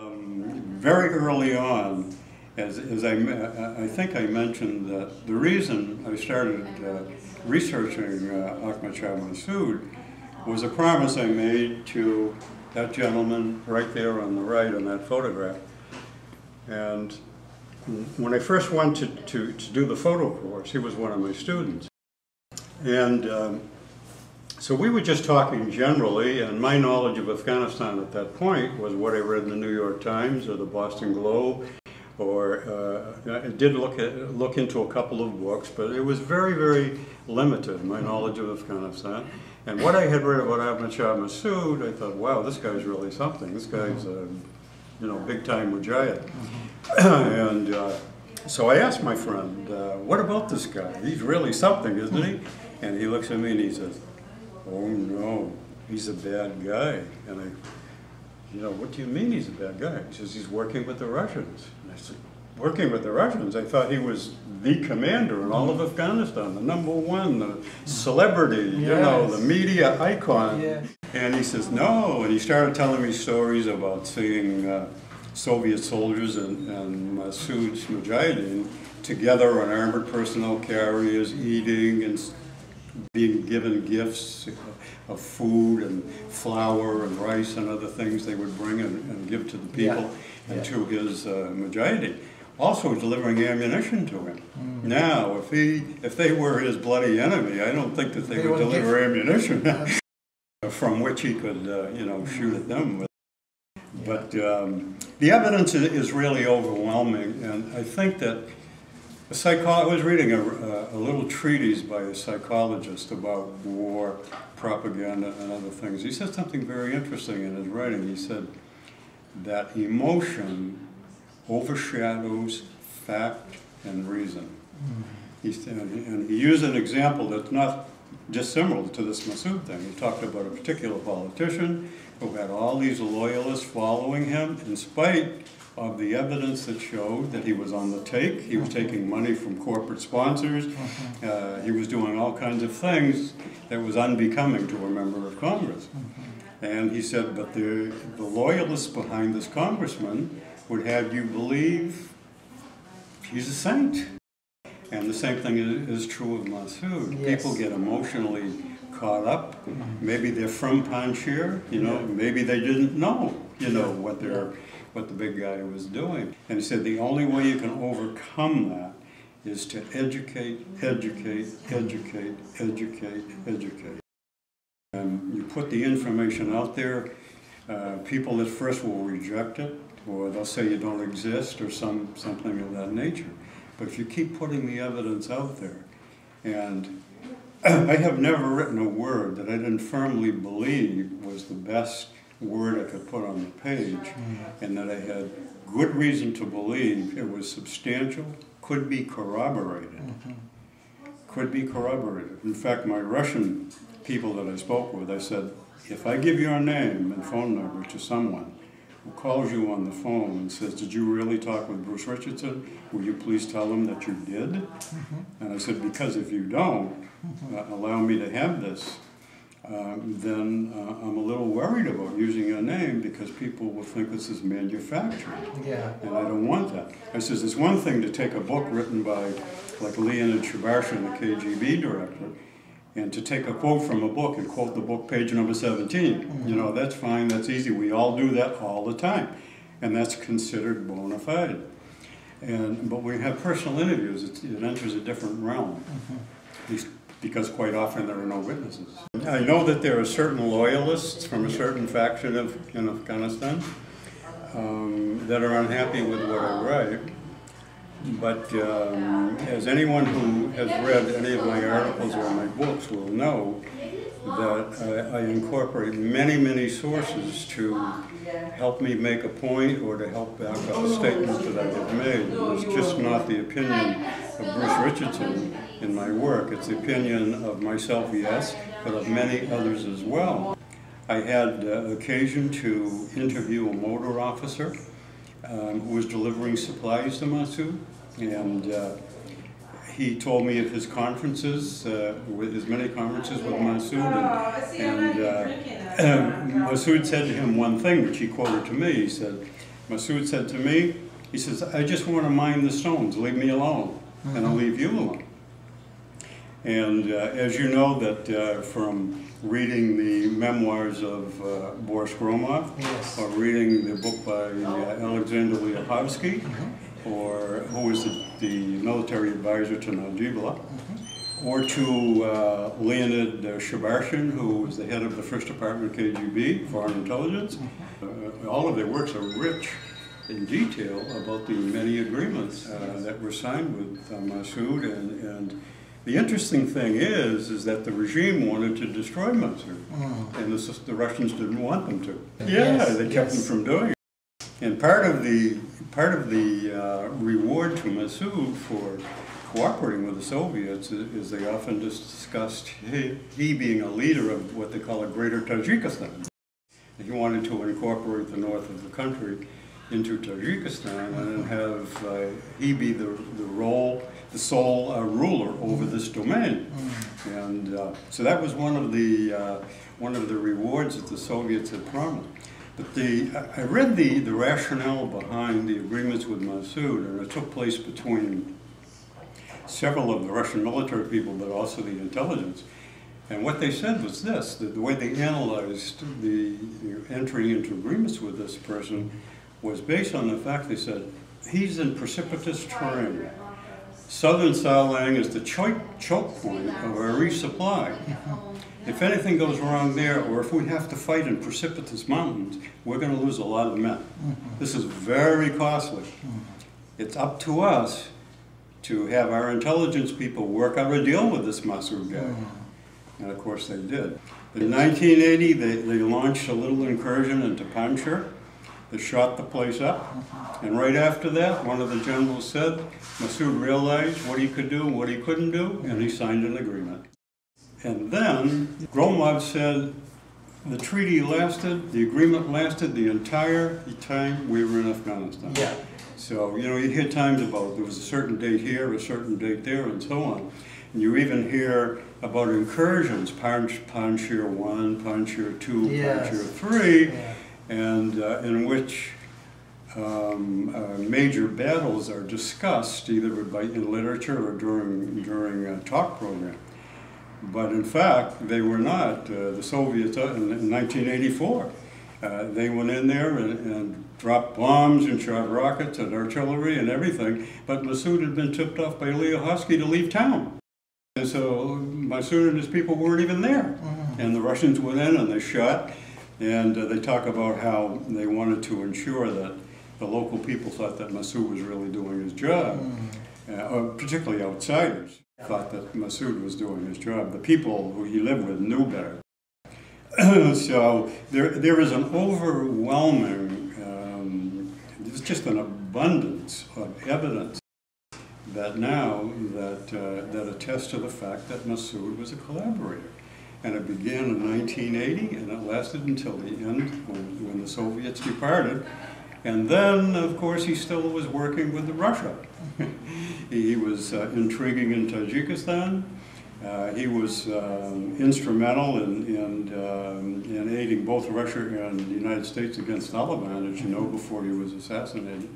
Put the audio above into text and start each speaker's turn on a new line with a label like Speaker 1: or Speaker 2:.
Speaker 1: Very early on, as I think I mentioned that the reason I started researching Ahmad Shah Massoud was a promise I made to that gentleman right there on the right in that photograph. And when I first went to do the photo course, he was one of my students. And so we were just talking generally, and my knowledge of Afghanistan at that point was what I read in the New York Times or the Boston Globe, or I did look into a couple of books, but it was very, very limited, my knowledge of Afghanistan. And what I had read about Ahmad Shah Massoud, I thought, wow, this guy's really something. This guy's a big-time mujahid. And so I asked my friend, what about this guy? He's really something, isn't he? And he looks at me and he says, oh no, he's a bad guy. And what do you mean he's a bad guy? He says, he's working with the Russians. And I said, working with the Russians? I thought he was the commander in all of Afghanistan, the #1, the celebrity, the media icon. Yes. And he says, no. And he started telling me stories about seeing Soviet soldiers and Massoud's Mujahideen together on armored personnel carriers, eating and being given gifts of food and flour and rice and other things they would bring and give to the people and to his Mujahideen. Also delivering ammunition to him. Now, if they were his bloody enemy, I don't think that they would deliver ammunition from which he could, shoot at them with. But the evidence is really overwhelming, and I think that I was reading a little treatise by a psychologist about war, propaganda, and other things. He said something very interesting in his writing. He said that emotion overshadows fact and reason. And he used an example that's not dissimilar to this Massoud thing. He talked about a particular politician who had all these loyalists following him in spite of the evidence that showed that he was on the take, he was taking money from corporate sponsors, he was doing all kinds of things that was unbecoming to a member of Congress. And he said, but the loyalists behind this congressman would have you believe he's a saint. And the same thing is true of Massoud. Yes. People get emotionally caught up. Maybe they're from Panjshir, maybe they didn't know, what the big guy was doing. And he said the only way you can overcome that is to educate, educate, educate, educate, educate. And you put the information out there, people at first will reject it, or they'll say you don't exist, or something of that nature. But if you keep putting the evidence out there, and I have never written a word that I didn't firmly believe was the best word I could put on the page, and that I had good reason to believe it was substantial, could be corroborated. Could be corroborated. In fact, my Russian people that I spoke with, I said, if I give your name and phone number to someone who calls you on the phone and says, did you really talk with Bruce Richardson? Will you please tell him that you did? And I said, because if you don't allow me to have this, then I'm a little worried about using your name because people will think this is manufactured. And I don't want that. I says, it's one thing to take a book written by like Leonid Shabarshin, the KGB director, and to take a quote from a book and quote the book page number 17. That's fine, that's easy. We all do that all the time. And that's considered bona fide. But when you have personal interviews, it enters a different realm. At least because quite often there are no witnesses. I know that there are certain loyalists from a certain faction in Afghanistan that are unhappy with what I write. But as anyone who has read any of my articles or my books will know, that I incorporate many, many sources to help me make a point or to help back up a statement that I have made. It's just not the opinion of Bruce Richardson in my work. It's the opinion of myself, yes, but of many others as well. I had occasion to interview a motor officer who was delivering supplies to Massoud, and he told me of his conferences, with his many conferences with Massoud, and Massoud said to him one thing which he quoted to me. He said, Massoud said to me, he says, I just want to mine the stones, leave me alone, and I'll leave you alone. And as you know, that from reading the memoirs of Boris Gromov,
Speaker 2: yes.
Speaker 1: or reading the book by Alexander Liahovsky, or who was the military advisor to Najibullah, or to Leonid Shabarshin, who was the head of the First Department KGB, Foreign Intelligence. All of their works are rich in detail about the many agreements that were signed with Massoud. And the interesting thing is that the regime wanted to destroy Massoud, and the Russians didn't want them to. Yeah, they kept them from doing it. And part of the reward to Massoud for cooperating with the Soviets is they often discussed he being a leader of what they call a Greater Tajikistan. He wanted to incorporate the north of the country into Tajikistan and have he be the sole ruler over this domain. And so that was one of the rewards that the Soviets had promised. But I read the rationale behind the agreements with Massoud, and it took place between several of the Russian military people, but also the intelligence. And what they said was this, that the way they analyzed the entry into agreements with this person was based on the fact, they said, he's in precipitous terrain. Southern Salang is the choke point of our resupply. If anything goes wrong there, or if we have to fight in precipitous mountains, we're going to lose a lot of men. This is very costly. It's up to us to have our intelligence people work out a deal with this Massoud guy. And of course they did. In 1980, they launched a little incursion into Panjshir. They shot the place up. And right after that, one of the generals said, Massoud realized what he could do and what he couldn't do, and he signed an agreement. And then Gromov said the treaty lasted, the agreement lasted the entire time we were in Afghanistan. Yeah. So, you know, you hear times about there was a certain date here, a certain date there, and so on. And you even hear about incursions, Panjshir 1, Panjshir 2, Panjshir 3, and in which major battles are discussed either in literature or during a talk program. But in fact, they were not. The Soviets, in 1984, they went in there and dropped bombs and shot rockets and artillery and everything, but Massoud had been tipped off by Liahovsky to leave town. And so Massoud and his people weren't even there. And the Russians went in and they shot, and they talk about how they wanted to ensure that the local people thought that Massoud was really doing his job, particularly outsiders thought that Massoud was doing his job. The people who he lived with knew better. So there is an overwhelming, there's just an abundance of evidence that that attests to the fact that Massoud was a collaborator. And it began in 1980, and it lasted until the end when the Soviets departed. And then, of course, he still was working with Russia. He was intriguing in Tajikistan. He was instrumental in aiding both Russia and the United States against Taliban, as you know, before he was assassinated.